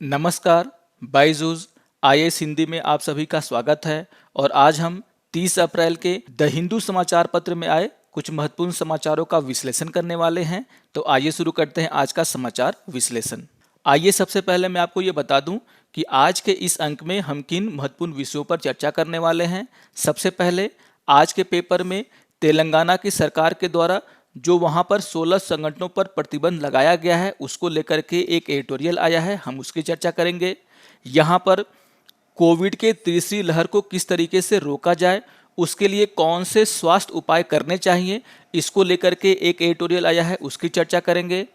नमस्कार, बायजूस आईएएस हिंदी में आप सभी का स्वागत है। और आज हम 30 अप्रैल के द हिंदू समाचार पत्र में आए कुछ महत्वपूर्ण समाचारों का विश्लेषण करने वाले हैं। तो आइए शुरू करते हैं आज का समाचार विश्लेषण। आइए सबसे पहले मैं आपको ये बता दूं कि आज के इस अंक में हम किन महत्वपूर्ण विषयों पर चर्चा करने वाले हैं। सबसे पहले आज के पेपर में तेलंगाना की सरकार के द्वारा जो वहां पर 16 संगठनों पर प्रतिबंध लगाया गया है उसको लेकर के एक एडिटोरियल आया है, हम उसकी चर्चा करेंगे। यहाँ पर कोविड के तीसरी लहर को किस तरीके से रोका जाए, उसके लिए कौन से स्वास्थ्य उपाय करने चाहिए, इसको लेकर के एक एडिटोरियल आया है, उसकी चर्चा करेंगे।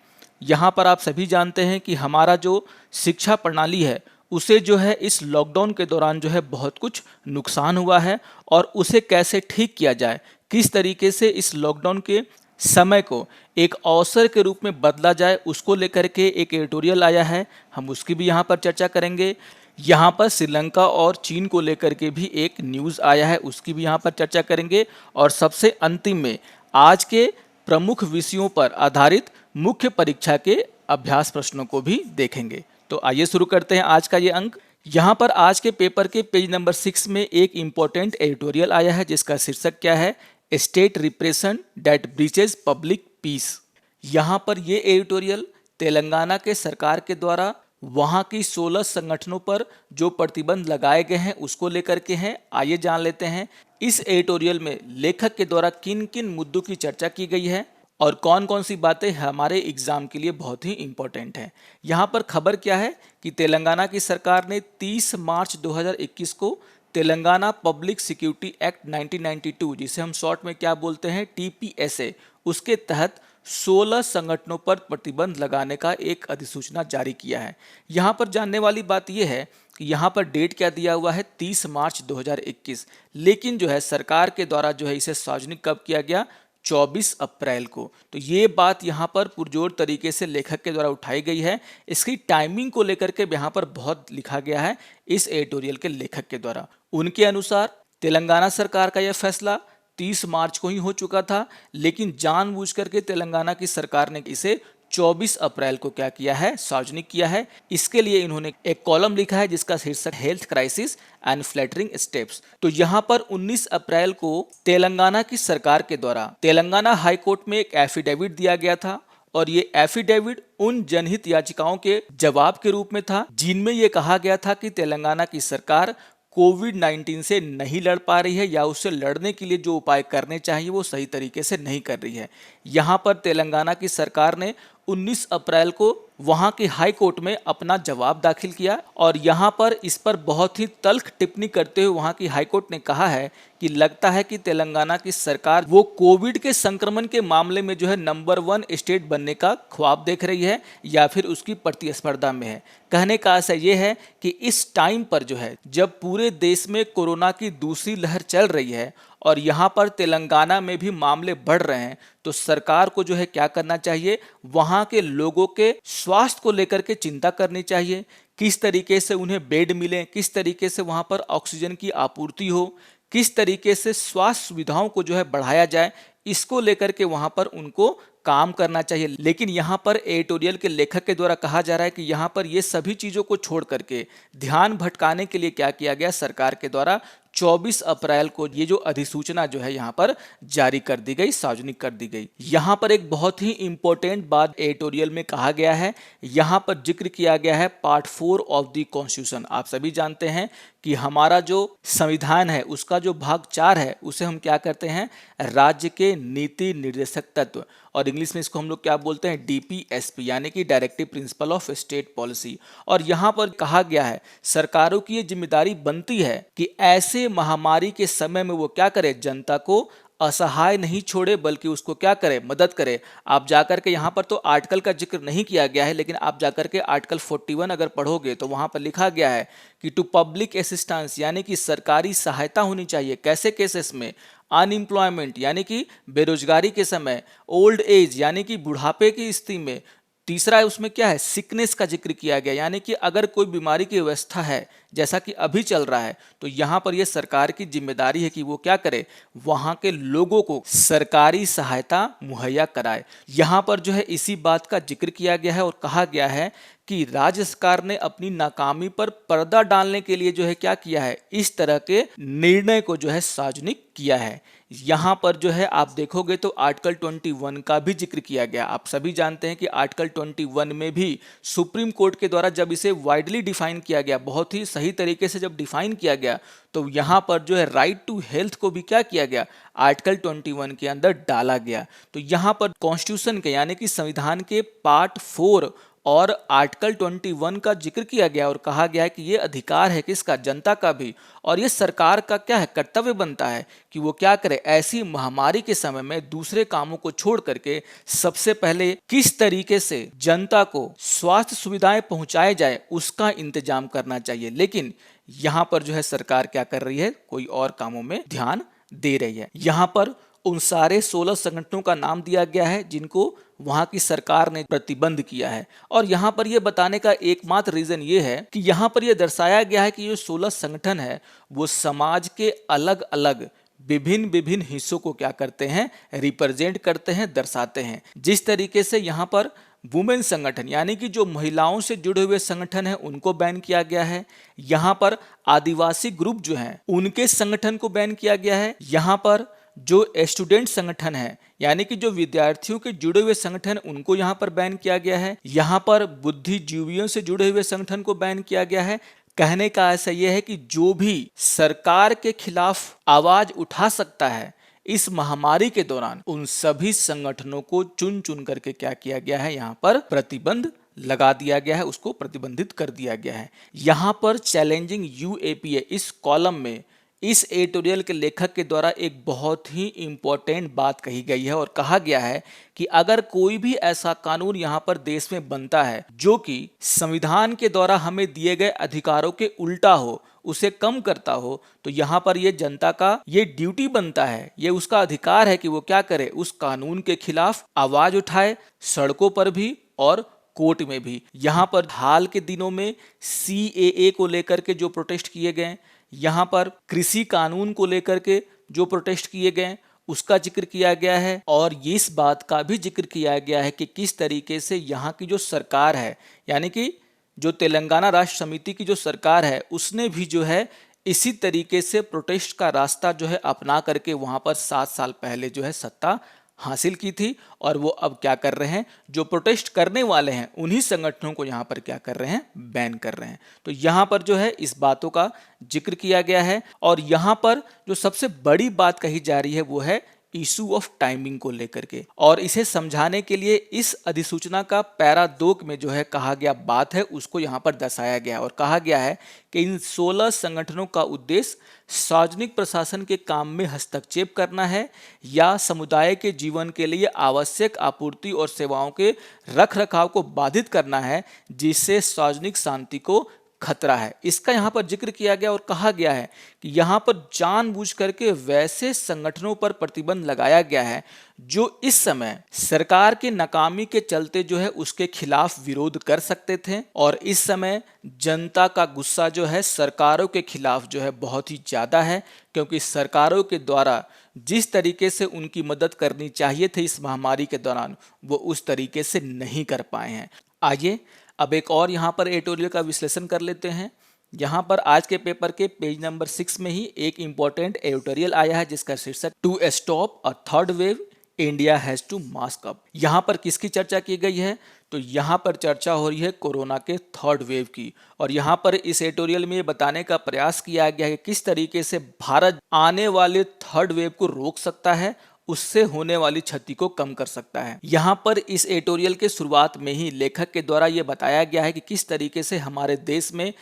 यहाँ पर आप सभी जानते हैं कि हमारा जो शिक्षा प्रणाली है उसे जो है इस लॉकडाउन के दौरान जो है बहुत कुछ नुकसान हुआ है और उसे कैसे ठीक किया जाए, किस तरीके से इस लॉकडाउन के समय को एक अवसर के रूप में बदला जाए, उसको लेकर के एक एडिटोरियल आया है, हम उसकी भी यहाँ पर चर्चा करेंगे। यहाँ पर श्रीलंका और चीन को लेकर के भी एक न्यूज़ आया है, उसकी भी यहाँ पर चर्चा करेंगे। और सबसे अंतिम में आज के प्रमुख विषयों पर आधारित मुख्य परीक्षा के अभ्यास प्रश्नों को भी देखेंगे। तो आइए शुरू करते हैं आज का ये अंक। यहाँ पर आज के पेपर के पेज नंबर 6 में एक इम्पोर्टेंट एडिटोरियल आया है जिसका शीर्षक क्या है, state repression that breaches public piece. यहाँ पर ये एडिटोरियल तेलंगाना के सरकार के द्वारा वहाँ की 16 संगठनों पर जो प्रतिबंध लगाए गए हैं उसको लेकर के हैं। आइए जान लेते हैं इस एडिटोरियल में लेखक के द्वारा किन किन मुद्दों की चर्चा की गई है और कौन कौन सी बातें हमारे एग्जाम के लिए बहुत ही इंपॉर्टेंट हैं। यहाँ पर खबर क्या है कि तेलंगाना की सरकार ने 30 मार्च 2021 को तेलंगाना पब्लिक सिक्योरिटी एक्ट 1992, जिसे हम शॉर्ट में क्या बोलते हैं टीपीएसए, उसके तहत 16 संगठनों पर प्रतिबंध लगाने का एक अधिसूचना जारी किया है। यहाँ पर जानने वाली बात यह है कि यहाँ पर डेट क्या दिया हुआ है 30 मार्च 2021, लेकिन जो है सरकार के द्वारा जो है इसे सार्वजनिक कब किया गया, 24 अप्रैल को। तो ये बात यहाँ पर पुरजोर तरीके से लेखक के द्वारा उठाई गई है। इसकी टाइमिंग को लेकर के यहाँ पर बहुत लिखा गया है इस एडिटोरियल के लेखक के द्वारा। उनके अनुसार तेलंगाना सरकार का यह फैसला 30 मार्च को ही हो चुका था, लेकिन जानबूझ करके तेलंगाना की सरकार ने इसे 24 अप्रैल को क्या किया है, सार्वजनिक किया है। इसके लिए इन्होंने एक कॉलम लिखा है जिसका शीर्षक health crisis and flattering steps. तो यहाँ पर 19 अप्रैल को तेलंगाना की सरकार के द्वारा तेलंगाना हाई कोर्ट में एक एफिडेविट दिया गया था और ये एफिडेविट उन जनहित याचिकाओं के जवाब के रूप में था जिनमें यह कहा गया था कि तेलंगाना की सरकार कोविड-19 से नहीं लड़ पा रही है या उससे लड़ने के लिए जो उपाय करने चाहिए वो सही तरीके से नहीं कर रही है। यहाँ पर तेलंगाना की सरकार ने 19 अप्रैल को वहाँ की हाई कोर्ट में अपना जवाब दाखिल किया और यहाँ पर इस पर बहुत ही तल्ख टिप्पणी करते हुए वहाँ की हाई कोर्ट ने कहा है कि लगता है कि तेलंगाना की सरकार वो कोविड के संक्रमण के मामले में जो है नंबर 1 स्टेट बनने का ख्वाब देख रही है या फिर उसकी प्रतिस्पर्धा में है। कहने का आशय ये है कि इस टाइम पर जो है जब पूरे देश में कोरोना की दूसरी लहर चल रही है और यहाँ पर तेलंगाना में भी मामले बढ़ रहे हैं, तो सरकार को जो है क्या करना चाहिए, वहाँ के लोगों के स्वास्थ्य को लेकर के चिंता करनी चाहिए। किस तरीके से उन्हें बेड मिले, किस तरीके से वहाँ पर ऑक्सीजन की आपूर्ति हो, किस तरीके से स्वास्थ्य सुविधाओं को जो है बढ़ाया जाए, इसको लेकर के वहाँ पर उनको काम करना चाहिए। लेकिन यहाँ पर एडिटोरियल के लेखक के द्वारा कहा जा रहा है कि यहाँ पर ये सभी चीज़ों को छोड़ करके ध्यान भटकाने के लिए क्या किया गया, सरकार के द्वारा 24 अप्रैल को ये जो अधिसूचना जो है यहाँ पर जारी कर दी गई, सार्वजनिक कर दी गई। यहाँ पर एक बहुत ही इंपॉर्टेंट बात एडिटोरियल में कहा गया है, यहाँ पर जिक्र किया गया है पार्ट 4 ऑफ द कॉन्स्टिट्यूशन। आप सभी जानते हैं कि हमारा जो संविधान है उसका जो भाग 4 है उसे हम क्या करते हैं, राज्य के नीति निर्देशक तत्व, और इंग्लिश में इसको हम लोग क्या बोलते हैं, डीपीएसपी, यानी कि directive principle of state policy. और यहाँ पर कहा गया है सरकारों की ये जिम्मेदारी बनती है कि ऐसे महामारी के समय में वो क्या करे, जनता को असहाय नहीं छोड़े बल्कि उसको क्या करे, मदद करे। आप जाकर के यहाँ पर तो आर्टिकल का जिक्र नहीं किया गया है, लेकिन आप जाकर के आर्टिकल 41 अगर पढ़ोगे तो वहाँ पर लिखा गया है कि टू पब्लिक असिस्टेंस, यानी कि सरकारी सहायता होनी चाहिए। कैसे केसेस में, अनएम्प्लॉयमेंट यानी कि बेरोजगारी के समय, ओल्ड एज यानी कि बुढ़ापे की स्थिति में, तीसरा उसमें क्या है, सिकनेस का जिक्र किया गया, यानी कि अगर कोई बीमारी की व्यवस्था है जैसा कि अभी चल रहा है तो यहाँ पर यह सरकार की जिम्मेदारी है कि वो क्या करे, वहाँ के लोगों को सरकारी सहायता मुहैया कराए। यहाँ पर जो है इसी बात का जिक्र किया गया है और कहा गया है कि राज्य सरकार ने अपनी नाकामी पर पर्दा डालने के लिए जो है क्या किया है, इस तरह के निर्णय को जो है सार्वजनिक किया है। यहां पर जो है आप देखोगे तो आर्टिकल 21 का भी जिक्र किया गया। आप सभी जानते हैं कि आर्टिकल 21 में भी सुप्रीम कोर्ट के द्वारा जब इसे वाइडली डिफाइन किया गया, बहुत ही सही तरीके से जब डिफाइन किया गया, तो यहां पर जो है राइट टू हेल्थ को भी क्या किया गया, आर्टिकल 21 के अंदर डाला गया। तो यहां पर कॉन्स्टिट्यूशन के यानी कि संविधान के पार्ट 4 और आर्टिकल 21 का जिक्र किया गया और कहा गया है कि ये अधिकार है किसका, जनता का भी, और ये सरकार का क्या है, कर्तव्य बनता है कि वो क्या करे, ऐसी महामारी के समय में दूसरे कामों को छोड़ करके सबसे पहले किस तरीके से जनता को स्वास्थ्य सुविधाएं पहुंचाए जाए उसका इंतजाम करना चाहिए। लेकिन यहां पर जो है सरकार क्या कर रही है, कोई और कामों में ध्यान दे रही है। यहां पर उन सारे 16 संगठनों का नाम दिया गया है जिनको वहां की सरकार ने प्रतिबंध किया है। और यहां पर यह बताने का एकमात्र रीजन ये है कि यहां पर यह दर्शाया गया है कि ये 16 संगठन है वो समाज के अलग अलग विभिन्न विभिन्न हिस्सों को क्या करते हैं, रिप्रेजेंट करते हैं, दर्शाते हैं। जिस तरीके से यहाँ पर वुमेन संगठन यानी कि जो महिलाओं से जुड़े हुए संगठन हैं उनको बैन किया गया है। यहाँ पर आदिवासी ग्रुप जो हैं उनके संगठन को बैन किया गया है। यहाँ पर जो स्टूडेंट संगठन है यानी कि जो विद्यार्थियों के जुड़े हुए संगठन उनको यहाँ पर बैन किया गया है। यहाँ पर बुद्धिजीवियों से जुड़े हुए संगठन को बैन किया गया है। कहने का ऐसा यह है कि जो भी सरकार के खिलाफ आवाज उठा सकता है इस महामारी के दौरान, उन सभी संगठनों को चुन चुन करके क्या किया गया है, यहाँ पर प्रतिबंध लगा दिया गया है, उसको प्रतिबंधित कर दिया गया है। यहाँ पर चैलेंजिंग यूएपीए इस कॉलम में इस एडिटोरियल के लेखक के द्वारा एक बहुत ही इंपॉर्टेंट बात कही गई है और कहा गया है कि अगर कोई भी ऐसा कानून यहाँ पर देश में बनता है जो कि संविधान के द्वारा हमें दिए गए अधिकारों के उल्टा हो, उसे कम करता हो, तो यहाँ पर ये जनता का ये ड्यूटी बनता है, ये उसका अधिकार है कि वो क्या करे, उस कानून के खिलाफ आवाज उठाए, सड़कों पर भी और कोर्ट में भी। यहाँ पर हाल के दिनों में CAA को लेकर के जो प्रोटेस्ट किए गए, यहाँ पर कृषि कानून को लेकर के जो प्रोटेस्ट किए गए उसका जिक्र किया गया है। और इस बात का भी जिक्र किया गया है कि किस तरीके से यहाँ की जो सरकार है यानी कि जो तेलंगाना राष्ट्र समिति की जो सरकार है उसने भी जो है इसी तरीके से प्रोटेस्ट का रास्ता जो है अपना करके वहाँ पर 7 साल पहले जो है सत्ता हासिल की थी। और वो अब क्या कर रहे हैं, जो प्रोटेस्ट करने वाले हैं उन्हीं संगठनों को यहाँ पर क्या कर रहे हैं, बैन कर रहे हैं। तो यहाँ पर जो है इस बातों का जिक्र किया गया है। और यहाँ पर जो सबसे बड़ी बात कही जा रही है वो है इशू ऑफ टाइमिंग को लेकर के। और इसे समझाने के लिए इस अधिसूचना का पैरा 2 में जो है कहा गया बात है उसको यहाँ पर दर्शाया गया और कहा गया है कि इन 16 संगठनों का उद्देश्य सार्वजनिक प्रशासन के काम में हस्तक्षेप करना है या समुदाय के जीवन के लिए आवश्यक आपूर्ति और सेवाओं के रखरखाव को बाधित करना है जिससे सार्वजनिक शांति को खतरा है। इसका यहाँ पर जिक्र किया गया और कहा गया है कि यहाँ पर जानबूझ करके वैसे संगठनों पर प्रतिबंध लगाया गया है जो इस समय सरकार के नाकामी के चलते जो है उसके खिलाफ विरोध कर सकते थे। और इस समय जनता का गुस्सा जो है सरकारों के खिलाफ जो है बहुत ही ज्यादा है, क्योंकि सरकारों के द्वारा जिस तरीके से उनकी मदद करनी चाहिए थी इस महामारी के दौरान वो उस तरीके से नहीं कर पाए हैं। आइए अब एक और यहाँ पर एडिटोरियल का विश्लेषण कर लेते हैं। यहाँ पर आज के पेपर के पेज नंबर 6 में ही एक इम्पॉर्टेंट एडिटोरियल आया है जिसका शीर्षक to stop a third wave India has to mask up. यहाँ पर किसकी चर्चा की गई है, तो यहाँ पर चर्चा हो रही है कोरोना के थर्ड वेव की। और यहाँ पर इस एडिटोरियल में ये बताने का प्रयास किया गया है कि किस तरीके से भारत आने वाले थर्ड वेव को रोक सकता है, उससे होने वाली क्षति को कम कर सकता है। यहाँ पर इस एडिटोरियल के शुरुआत में ही लेखक के द्वारा ये बताया गया है कि किस तरीके से हमारे देश में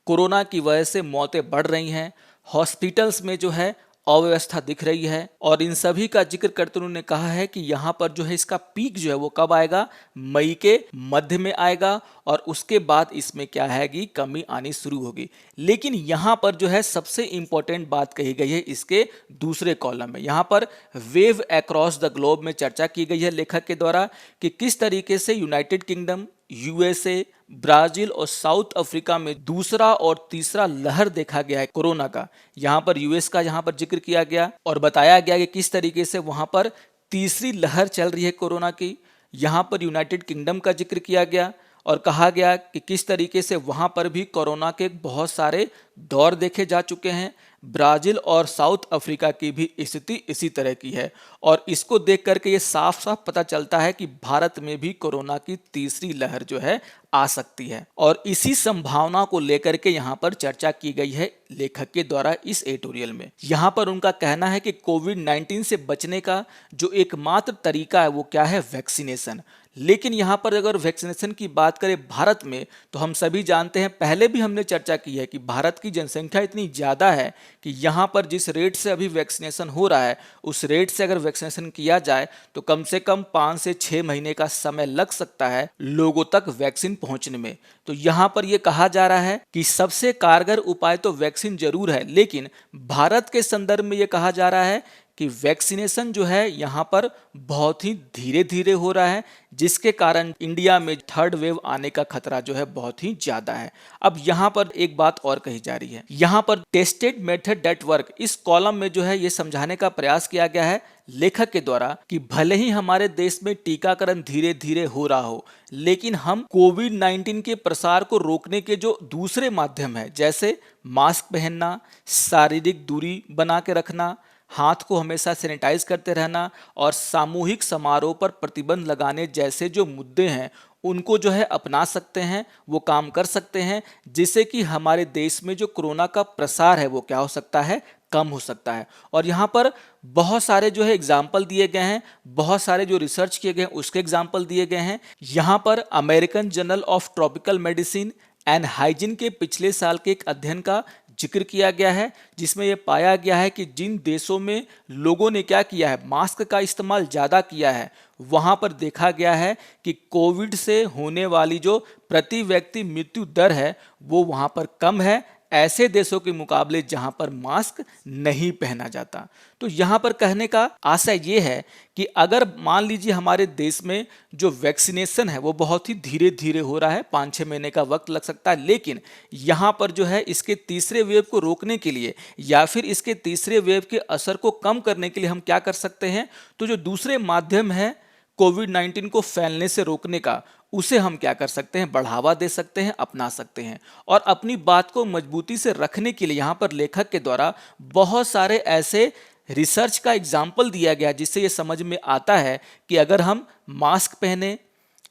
कोरोना की वजह से मौतें बढ़ रही हैं, हॉस्पिटल्स में जो है अव्यवस्था दिख रही है। और इन सभी का जिक्र करते उन्होंने कहा है कि यहाँ पर जो है इसका पीक जो है वो कब आएगा, मई के मध्य में आएगा और उसके बाद इसमें क्या है कि कमी आनी शुरू होगी। लेकिन यहाँ पर जो है सबसे इंपॉर्टेंट बात कही गई है इसके दूसरे कॉलम में। यहाँ पर वेव अक्रॉस द ग्लोब में चर्चा की गई है लेखक के द्वारा कि किस तरीके से यूनाइटेड किंगडम, USA, ब्राजील और साउथ अफ्रीका में दूसरा और तीसरा लहर देखा गया है कोरोना का। यहाँ पर US का यहाँ पर जिक्र किया गया और बताया गया कि किस तरीके से वहाँ पर तीसरी लहर चल रही है कोरोना की। यहाँ पर यूनाइटेड किंगडम का जिक्र किया गया और कहा गया कि किस तरीके से वहां पर भी कोरोना के बहुत सारे दौर देखे जा चुके हैं। ब्राजील और साउथ अफ्रीका की भी स्थिति इसी तरह की है और इसको देख करके ये साफ साफ पता चलता है कि भारत में भी कोरोना की तीसरी लहर जो है आ सकती है और इसी संभावना को लेकर के यहाँ पर चर्चा की गई है लेखक के द्वारा इस एडिटोरियल में। यहाँ पर उनका कहना है कि कोविड-19 से बचने का जो एकमात्र तरीका है वो क्या है, वैक्सीनेशन। लेकिन यहाँ पर अगर वैक्सीनेशन की बात करें भारत में तो हम सभी जानते हैं, पहले भी हमने चर्चा की है कि भारत की जनसंख्या इतनी ज़्यादा है कि यहाँ पर जिस रेट से अभी वैक्सीनेशन हो रहा है उस रेट से अगर वैक्सीनेशन किया जाए तो कम से कम 5 से 6 महीने का समय लग सकता है लोगों तक वैक्सीन पहुंचने में। तो यहाँ पर यह कहा जा रहा है कि सबसे कारगर उपाय तो वैक्सीन जरूर है, लेकिन भारत के संदर्भ में यह कहा जा रहा है कि वैक्सीनेशन जो है यहाँ पर बहुत ही धीरे धीरे हो रहा है, जिसके कारण इंडिया में थर्ड वेव आने का खतरा जो है बहुत ही ज्यादा है। अब यहाँ पर एक बात और कही जा रही है, यहाँ पर टेस्टेड मेथड दैट वर्क, इस कॉलम में जो है ये समझाने का प्रयास किया गया है लेखक के द्वारा कि भले ही हमारे देश में टीकाकरण धीरे धीरे हो रहा हो, लेकिन हम कोविड-19 के प्रसार को रोकने के जो दूसरे माध्यम है, जैसे मास्क पहनना, शारीरिक दूरी बना के रखना, हाथ को हमेशा सैनिटाइज करते रहना और सामूहिक समारोह पर प्रतिबंध लगाने जैसे जो मुद्दे हैं उनको जो है अपना सकते हैं, वो काम कर सकते हैं, जिससे कि हमारे देश में जो कोरोना का प्रसार है वो क्या हो सकता है, कम हो सकता है। और यहाँ पर बहुत सारे जो है एग्जाम्पल दिए गए हैं, बहुत सारे जो रिसर्च किए गए हैं उसके एग्जाम्पल दिए गए हैं। यहाँ पर American journal of tropical medicine and hygiene के पिछले साल के एक अध्ययन का जिक्र किया गया है, जिसमें यह पाया गया है कि जिन देशों में लोगों ने क्या किया है, मास्क का इस्तेमाल ज़्यादा किया है, वहाँ पर देखा गया है कि कोविड से होने वाली जो प्रति व्यक्ति मृत्यु दर है वो वहाँ पर कम है ऐसे देशों के मुकाबले जहां पर मास्क नहीं पहना जाता। तो यहां पर कहने का आशय ये है कि अगर मान लीजिए हमारे देश में जो वैक्सीनेशन है वो बहुत ही धीरे धीरे हो रहा है, 5-6 महीने का वक्त लग सकता है, लेकिन यहां पर जो है इसके तीसरे वेव को रोकने के लिए या फिर इसके तीसरे वेव के असर को कम करने के लिए हम क्या कर सकते हैं, तो जो दूसरे माध्यम है कोविड-19 को फैलने से रोकने का, उसे हम क्या कर सकते हैं, बढ़ावा दे सकते हैं, अपना सकते हैं। और अपनी बात को मजबूती से रखने के लिए यहाँ पर लेखक के द्वारा बहुत सारे ऐसे रिसर्च का एग्जाम्पल दिया गया जिससे ये समझ में आता है कि अगर हम मास्क पहने,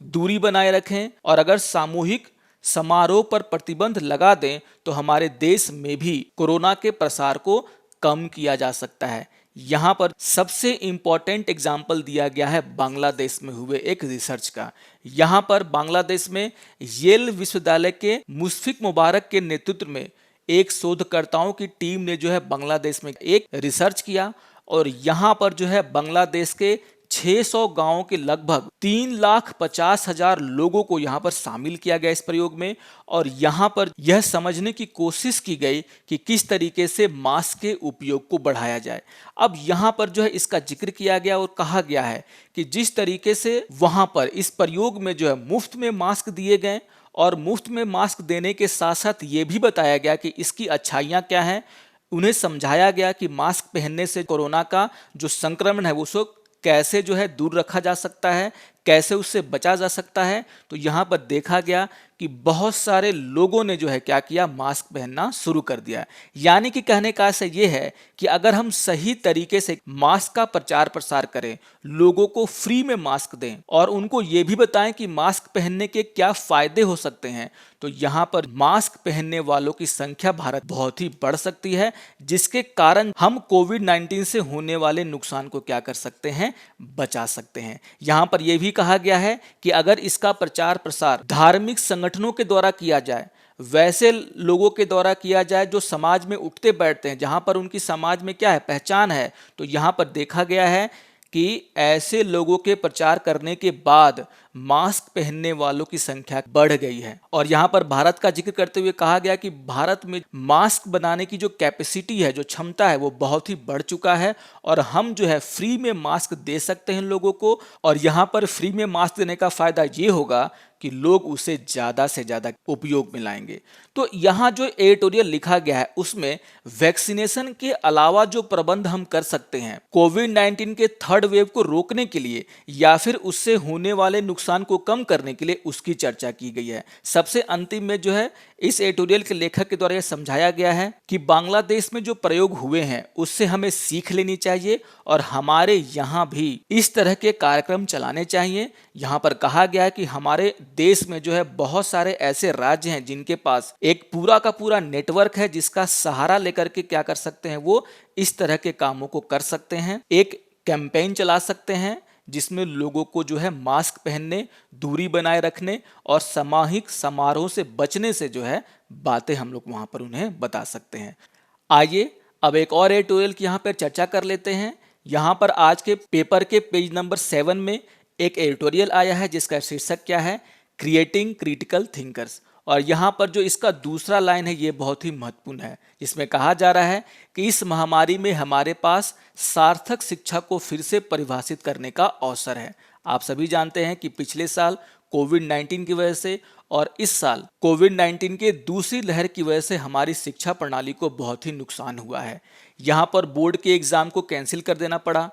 दूरी बनाए रखें और अगर सामूहिक समारोह पर प्रतिबंध लगा दें तो हमारे देश में भी कोरोना के प्रसार को कम किया जा सकता है। यहाँ पर सबसे इंपॉर्टेंट एग्जाम्पल दिया गया है बांग्लादेश में हुए एक रिसर्च का। यहाँ पर बांग्लादेश में येल विश्वविद्यालय के मुशफिक मुबारक के नेतृत्व में एक शोधकर्ताओं की टीम ने जो है बांग्लादेश में एक रिसर्च किया और यहाँ पर जो है बांग्लादेश के 600 गांवों के लगभग 3,50,000 लोगों को यहाँ पर शामिल किया गया इस प्रयोग में और यहाँ पर यह समझने की कोशिश की गई कि किस तरीके से मास्क के उपयोग को बढ़ाया जाए। अब यहाँ पर जो है इसका जिक्र किया गया और कहा गया है कि जिस तरीके से वहाँ पर इस प्रयोग में जो है मुफ्त में मास्क दिए गए और मुफ्त में मास्क देने के साथ साथ ये भी बताया गया कि इसकी अच्छाइयाँ क्या हैं, उन्हें समझाया गया कि मास्क पहनने से कोरोना का जो संक्रमण है उसको कैसे जो है दूर रखा जा सकता है, कैसे उससे बचा जा सकता है। तो यहाँ पर देखा गया कि बहुत सारे लोगों ने जो है क्या किया, मास्क पहनना शुरू कर दिया। यानी कि कहने का आशय ये है कि अगर हम सही तरीके से मास्क का प्रचार प्रसार करें, लोगों को फ्री में मास्क दें और उनको ये भी बताएं कि मास्क पहनने के क्या फायदे हो सकते हैं, तो यहाँ पर मास्क पहनने वालों की संख्या भारत बहुत ही बढ़ सकती है, जिसके कारण हम कोविड-19 से होने वाले नुकसान को क्या कर सकते हैं, बचा सकते हैं। यहाँ पर यह भी कहा गया है कि अगर इसका प्रचार प्रसार धार्मिक संगठनों के द्वारा किया जाए, वैसे लोगों के द्वारा किया जाए जो समाज में उठते बैठते हैं, जहां पर उनकी समाज में क्या है, पहचान है, तो यहां पर देखा गया है कि ऐसे लोगों के प्रचार करने के बाद मास्क पहनने वालों की संख्या बढ़ गई है। और यहाँ पर भारत का जिक्र करते हुए कहा गया कि भारत में मास्क बनाने की जो कैपेसिटी है, जो क्षमता है, वो बहुत ही बढ़ चुका है और हम जो है फ्री में मास्क दे सकते हैं लोगों को। और यहाँ पर फ्री में मास्क देने का फायदा ये होगा कि लोग उसे ज़्यादा से ज़्यादा उपयोग में लाएंगे। तो यहाँ जो एडिटोरियल लिखा गया है उसमें वैक्सीनेशन के अलावा जो प्रबंध हम कर सकते हैं कोविड-19 के थर्ड वेव को रोकने के लिए या फिर उससे होने वाले नुकसान को कम करने के लिए उसकी चर्चा की गई है। सबसे अंतिम में जो है इस एडिटोरियल के लेखक के द्वारा यह समझाया गया है कि बांग्लादेश में जो प्रयोग हुए हैं उससे हमें सीख लेनी चाहिए और हमारे यहाँ भी इस तरह के कार्यक्रम चलाने चाहिए। यहाँ पर कहा गया है कि हमारे देश में जो है बहुत सारे ऐसे राज्य हैं जिनके पास एक पूरा का पूरा नेटवर्क है, जिसका सहारा लेकर के क्या कर सकते हैं, वो इस तरह के कामों को कर सकते हैं। एक कैंपेन चला सकते हैं जिसमें लोगों को जो है मास्क पहनने, दूरी बनाए रखने और सामूहिक समारोह से बचने से जो है बातें हम लोग वहां पर उन्हें बता सकते हैं। आइए अब एक और एडिटोरियल की यहाँ पर चर्चा कर लेते हैं। यहाँ पर आज के पेपर के पेज नंबर 7 में एक एडिटोरियल आया है जिसका शीर्षक क्या है, क्रिएटिंग क्रिटिकल थिंकर्स। और यहाँ पर जो इसका दूसरा लाइन है ये बहुत ही महत्वपूर्ण है, जिसमें कहा जा रहा है कि इस महामारी में हमारे पास सार्थक शिक्षा को फिर से परिभाषित करने का अवसर है। आप सभी जानते हैं कि पिछले साल कोविड-19 की वजह से और इस साल कोविड-19 के दूसरी लहर की वजह से हमारी शिक्षा प्रणाली को बहुत ही नुकसान हुआ है। यहाँ पर बोर्ड के एग्जाम को कैंसिल कर देना पड़ा,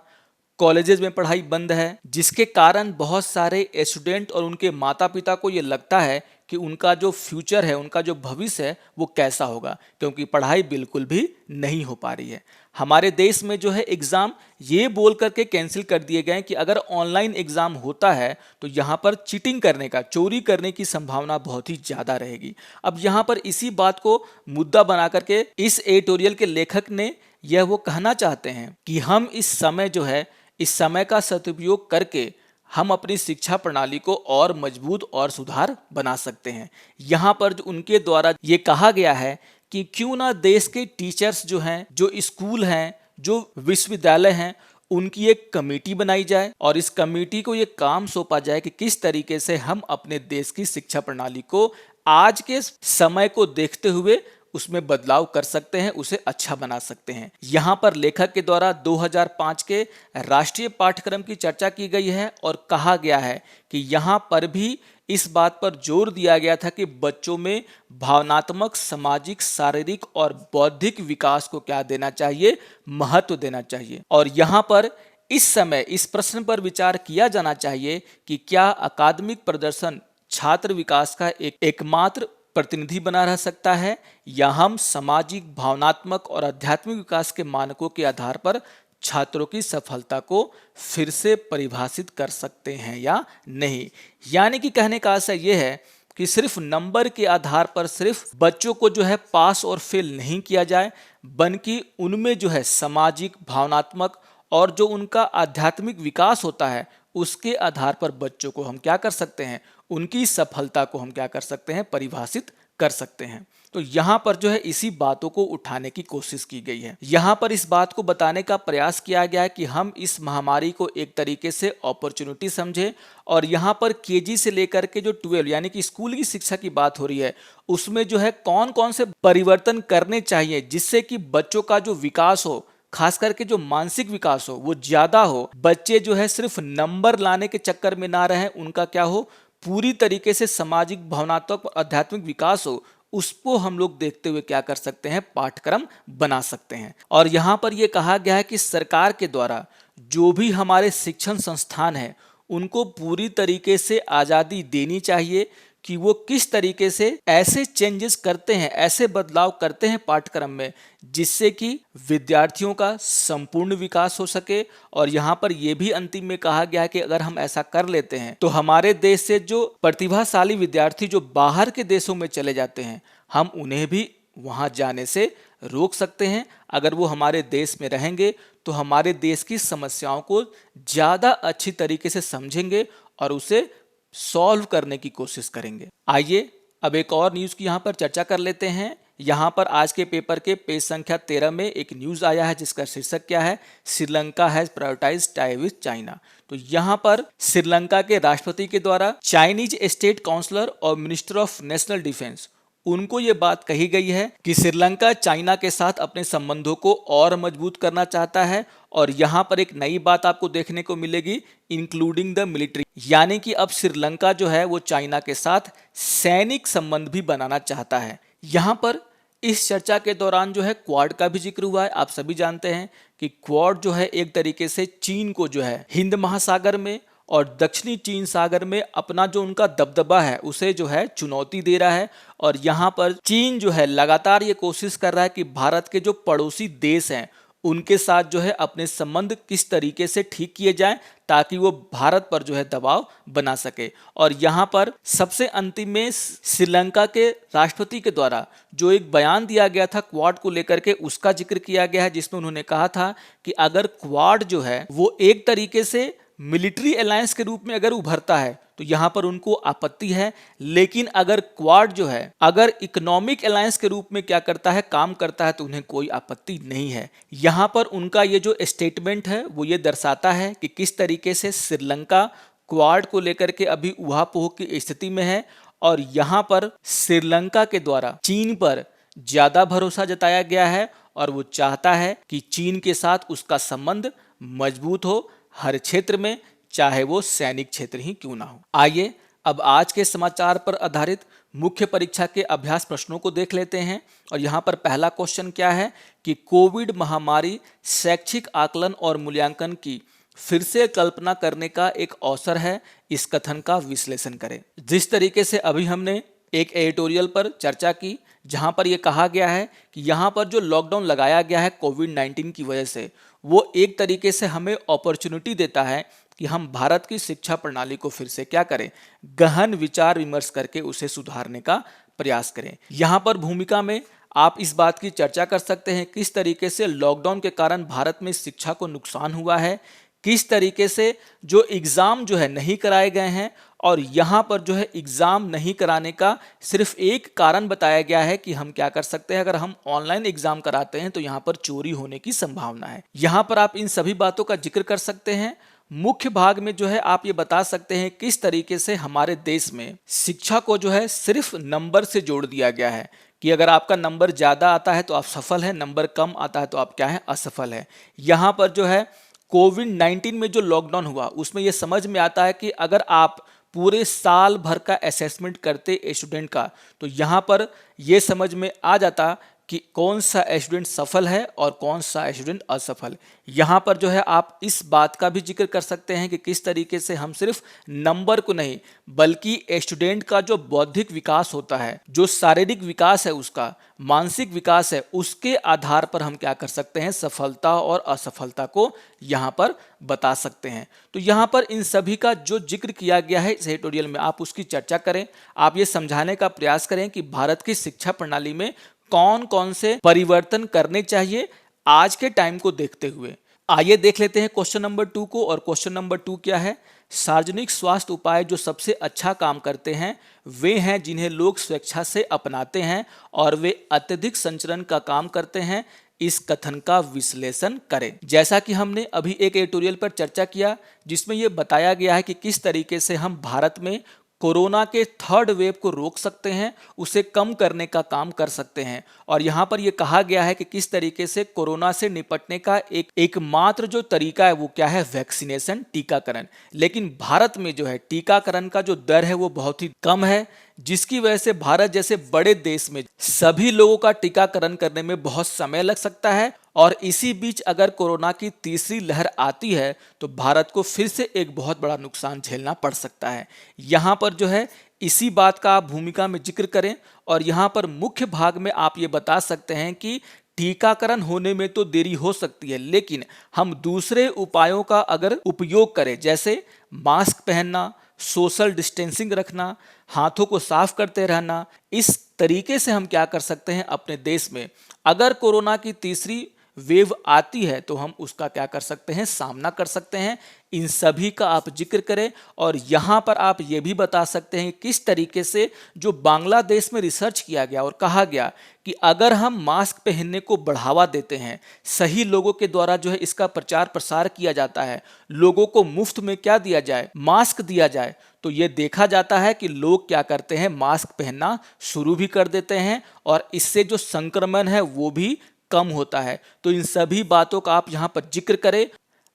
कॉलेजेस में पढ़ाई बंद है, जिसके कारण बहुत सारे स्टूडेंट और उनके माता पिता को ये लगता है कि उनका जो फ्यूचर है, उनका जो भविष्य है वो कैसा होगा, क्योंकि पढ़ाई बिल्कुल भी नहीं हो पा रही है। हमारे देश में जो है एग्ज़ाम ये बोल करके कैंसिल कर दिए गए कि अगर ऑनलाइन एग्ज़ाम होता है तो यहाँ पर चीटिंग करने का, चोरी करने की संभावना बहुत ही ज़्यादा रहेगी। अब यहाँ पर इसी बात को मुद्दा बना करके इस एडिटोरियल के लेखक ने यह वो कहना चाहते हैं कि हम इस समय जो है, इस समय का सदुपयोग करके हम अपनी शिक्षा प्रणाली को और मजबूत और सुधार बना सकते हैं। यहाँ पर जो उनके द्वारा ये कहा गया है कि क्यों ना देश के टीचर्स जो हैं, जो स्कूल हैं, जो विश्वविद्यालय हैं, उनकी एक कमेटी बनाई जाए और इस कमेटी को ये काम सौंपा जाए कि किस तरीके से हम अपने देश की शिक्षा प्रणाली को आज के समय को देखते हुए उसमें बदलाव कर सकते हैं, उसे अच्छा बना सकते हैं। यहाँ पर लेखक के द्वारा 2005 के राष्ट्रीय पाठ्यक्रम की चर्चा की गई है और कहा गया है कि यहाँ पर भी इस बात पर जोर दिया गया था कि बच्चों में भावनात्मक, सामाजिक, शारीरिक और बौद्धिक विकास को क्या देना चाहिए, महत्व देना चाहिए। और यहाँ पर इस समय इस प्रश्न पर विचार किया जाना चाहिए कि क्या अकादमिक प्रदर्शन छात्र विकास का एकमात्र प्रतिनिधि बना रह सकता है, या हम सामाजिक, भावनात्मक और आध्यात्मिक विकास के मानकों के आधार पर छात्रों की सफलता को फिर से परिभाषित कर सकते हैं या नहीं। यानी कि कहने का आशय यह है कि सिर्फ नंबर के आधार पर सिर्फ बच्चों को जो है पास और फेल नहीं किया जाए, बल्कि उनमें जो है सामाजिक, भावनात्मक और जो उनका आध्यात्मिक विकास होता है उसके आधार पर बच्चों को हम क्या कर सकते हैं, उनकी सफलता को हम क्या कर सकते हैं, परिभाषित कर सकते हैं। तो यहाँ पर जो है इसी बातों को उठाने की कोशिश की गई है। यहाँ पर इस बात को बताने का प्रयास किया गया है कि हम इस महामारी को एक तरीके से अपॉर्चुनिटी समझें और यहाँ पर केजी से लेकर के जो 12 यानी कि स्कूल की शिक्षा की बात हो रही है, उसमें जो है कौन कौन से परिवर्तन करने चाहिए जिससे कि बच्चों का जो विकास हो, खास करके जो मानसिक विकास हो, वो ज्यादा हो। बच्चे जो है सिर्फ नंबर लाने के चक्कर में ना रहें, उनका क्या हो, पूरी तरीके से सामाजिक, भावनात्मक और आध्यात्मिक विकास हो, उसको हम लोग देखते हुए क्या कर सकते हैं, पाठ्यक्रम बना सकते हैं। और यहाँ पर यह कहा गया है कि सरकार के द्वारा जो भी हमारे शिक्षण संस्थान है उनको पूरी तरीके से आज़ादी देनी चाहिए कि वो किस तरीके से ऐसे चेंजेस करते हैं, ऐसे बदलाव करते हैं पाठ्यक्रम में जिससे कि विद्यार्थियों का संपूर्ण विकास हो सके। और यहाँ पर यह भी अंतिम में कहा गया है कि अगर हम ऐसा कर लेते हैं तो हमारे देश से जो प्रतिभाशाली विद्यार्थी जो बाहर के देशों में चले जाते हैं, हम उन्हें भी वहाँ जाने से रोक सकते हैं। अगर वो हमारे देश में रहेंगे तो हमारे देश की समस्याओं को ज़्यादा अच्छी तरीके से समझेंगे और उसे सॉल्व करने की कोशिश करेंगे। आइए अब एक और न्यूज़ की यहाँ पर चर्चा कर लेते हैं। यहाँ पर आज के पेपर के पेज संख्या 13 में एक न्यूज़ आया है जिसका शीर्षक क्या है, Sri Lanka has prioritised tie with China. तो यहाँ पर श्रीलंका के राष्ट्रपति के द्वारा चाइनीज स्टेट काउंसलर और मिनिस्टर ऑफ नेशनल डिफेंस, उनको ये बात कही गई है कि श्रीलंका चाइना के साथ अपने संबंधों को और मजबूत करना चाहता है। और यहाँ पर एक नई बात आपको देखने को मिलेगी, इंक्लूडिंग द मिलिट्री, यानी कि अब श्रीलंका जो है वो चाइना के साथ सैनिक संबंध भी बनाना चाहता है। यहाँ पर इस चर्चा के दौरान जो है क्वाड का भी जिक्र हुआ है। आप सभी जानते हैं कि क्वाड जो है एक तरीके से चीन को जो है हिंद महासागर में और दक्षिणी चीन सागर में अपना जो उनका दबदबा है उसे जो है चुनौती दे रहा है। और यहाँ पर चीन जो है लगातार ये कोशिश कर रहा है कि भारत के जो पड़ोसी देश हैं उनके साथ जो है अपने संबंध किस तरीके से ठीक किए जाएं ताकि वो भारत पर जो है दबाव बना सके। और यहाँ पर सबसे अंतिम में श्रीलंका के राष्ट्रपति के द्वारा जो एक बयान दिया गया था क्वाड को लेकर के, उसका जिक्र किया गया है, जिसमें उन्होंने कहा था कि अगर क्वाड जो है वो एक तरीके से मिलिट्री अलायंस के रूप में अगर उभरता है तो यहां पर उनको आपत्ति है, लेकिन अगर क्वाड जो है अगर इकोनॉमिक अलायंस के रूप में क्या करता है, काम करता है, तो उन्हें कोई आपत्ति नहीं है। यहां पर उनका ये जो स्टेटमेंट है वो ये दर्शाता है कि किस तरीके से श्रीलंका क्वाड को लेकर के अभी ऊहापोह की स्थिति में है और यहां पर श्रीलंका के द्वारा चीन पर ज्यादा भरोसा जताया गया है और वो चाहता है कि चीन के साथ उसका संबंध मजबूत हो हर क्षेत्र में, चाहे वो सैनिक क्षेत्र ही क्यों ना हो। आइए अब आज के समाचार पर आधारित मुख्य परीक्षा के अभ्यास प्रश्नों को देख लेते हैं। और यहाँ पर पहला क्वेश्चन क्या है कि कोविड महामारी शैक्षिक आकलन और मूल्यांकन की फिर से कल्पना करने का एक अवसर है, इस कथन का विश्लेषण करें। जिस तरीके से अभी हमने एक एडिटोरियल पर चर्चा की जहां पर यह कहा गया है कि यहां पर जो लॉकडाउन लगाया गया है कोविड-19 की वजह से, वो एक तरीके से हमें अपॉर्चुनिटी देता है कि हम भारत की शिक्षा प्रणाली को फिर से क्या करें, गहन विचार विमर्श करके उसे सुधारने का प्रयास करें। यहाँ पर भूमिका में आप इस बात की चर्चा कर सकते हैं किस तरीके से लॉकडाउन के कारण भारत में शिक्षा को नुकसान हुआ है, किस तरीके से जो एग्ज़ाम जो है नहीं कराए गए हैं और यहाँ पर जो है एग्ज़ाम नहीं कराने का सिर्फ एक कारण बताया गया है कि हम क्या कर सकते हैं, अगर हम ऑनलाइन एग्ज़ाम कराते हैं तो यहाँ पर चोरी होने की संभावना है। यहाँ पर आप इन सभी बातों का जिक्र कर सकते हैं। मुख्य भाग में जो है आप ये बता सकते हैं किस तरीके से हमारे देश में शिक्षा को जो है सिर्फ नंबर से जोड़ दिया गया है कि अगर आपका नंबर ज़्यादा आता है तो आप सफल हैं, नंबर कम आता है तो आप क्या है, असफल है। यहाँ पर जो है कोविड-19 में जो लॉकडाउन हुआ उसमें यह समझ में आता है कि अगर आप पूरे साल भर का असेसमेंट करते स्टूडेंट का तो यहाँ पर यह समझ में आ जाता कि कौन सा स्टूडेंट सफल है और कौन सा स्टूडेंट असफल। यहाँ पर जो है आप इस बात का भी जिक्र कर सकते हैं कि किस तरीके से हम सिर्फ नंबर को नहीं बल्कि स्टूडेंट का जो बौद्धिक विकास होता है, जो शारीरिक विकास है, उसका मानसिक विकास है, उसके आधार पर हम क्या कर सकते हैं, सफलता और असफलता को यहाँ पर बता सकते हैं। तो यहाँ पर इन सभी का जो जिक्र किया गया है इस एडिटोरियल में आप उसकी चर्चा करें, आप ये समझाने का प्रयास करें कि भारत की शिक्षा प्रणाली में कौन कौन से परिवर्तन करने चाहिए आज के टाइम को देखते हुए। आइए देख लेते हैं क्वेश्चन नंबर 2 को। और क्वेश्चन नंबर 2 क्या है, सार्वजनिक स्वास्थ्य उपाय जो सबसे अच्छा काम करते हैं वे हैं जिन्हें लोग स्वेच्छा से अपनाते हैं और वे अत्यधिक संचरण का काम करते हैं, इस कथन का विश्लेषण करें। जैसा कि हमने अभी एक एडिटोरियल पर चर्चा किया जिसमें यह बताया गया है कि किस तरीके से हम भारत में कोरोना के थर्ड वेव को रोक सकते हैं, उसे कम करने का काम कर सकते हैं। और यहाँ पर यह कहा गया है कि किस तरीके से कोरोना से निपटने का एकमात्र जो तरीका है वो क्या है, वैक्सीनेशन, टीकाकरण। लेकिन भारत में जो है टीकाकरण का जो दर है वो बहुत ही कम है, जिसकी वजह से भारत जैसे बड़े देश में सभी लोगों का टीकाकरण करने में बहुत समय लग सकता है। और इसी बीच अगर कोरोना की तीसरी लहर आती है तो भारत को फिर से एक बहुत बड़ा नुकसान झेलना पड़ सकता है। यहाँ पर जो है इसी बात का आप भूमिका में जिक्र करें और यहाँ पर मुख्य भाग में आप ये बता सकते हैं कि टीकाकरण होने में तो देरी हो सकती है, लेकिन हम दूसरे उपायों का अगर उपयोग करें, जैसे मास्क पहनना, सोशल डिस्टेंसिंग रखना, हाथों को साफ करते रहना, इस तरीके से हम क्या कर सकते हैं, अपने देश में अगर कोरोना की तीसरी वेव आती है तो हम उसका क्या कर सकते हैं, सामना कर सकते हैं। इन सभी का आप जिक्र करें और यहाँ पर आप ये भी बता सकते हैं किस तरीके से जो बांग्लादेश में रिसर्च किया गया और कहा गया कि अगर हम मास्क पहनने को बढ़ावा देते हैं, सही लोगों के द्वारा जो है इसका प्रचार प्रसार किया जाता है, लोगों को मुफ्त में क्या दिया जाए, मास्क दिया जाए, तो ये देखा जाता है कि लोग क्या करते हैं, मास्क पहनना शुरू भी कर देते हैं और इससे जो संक्रमण है वो भी कम होता है। तो इन सभी बातों का आप यहाँ पर जिक्र करें।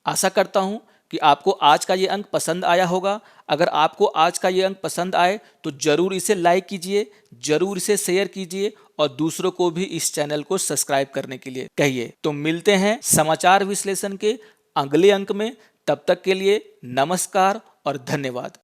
आशा करता हूँ कि आपको आज का ये अंक पसंद आया होगा। अगर आपको आज का ये अंक पसंद आए तो जरूर इसे लाइक कीजिए, जरूर इसे शेयर कीजिए और दूसरों को भी इस चैनल को सब्सक्राइब करने के लिए कहिए। तो मिलते हैं समाचार विश्लेषण के अगले अंक में, तब तक के लिए नमस्कार और धन्यवाद।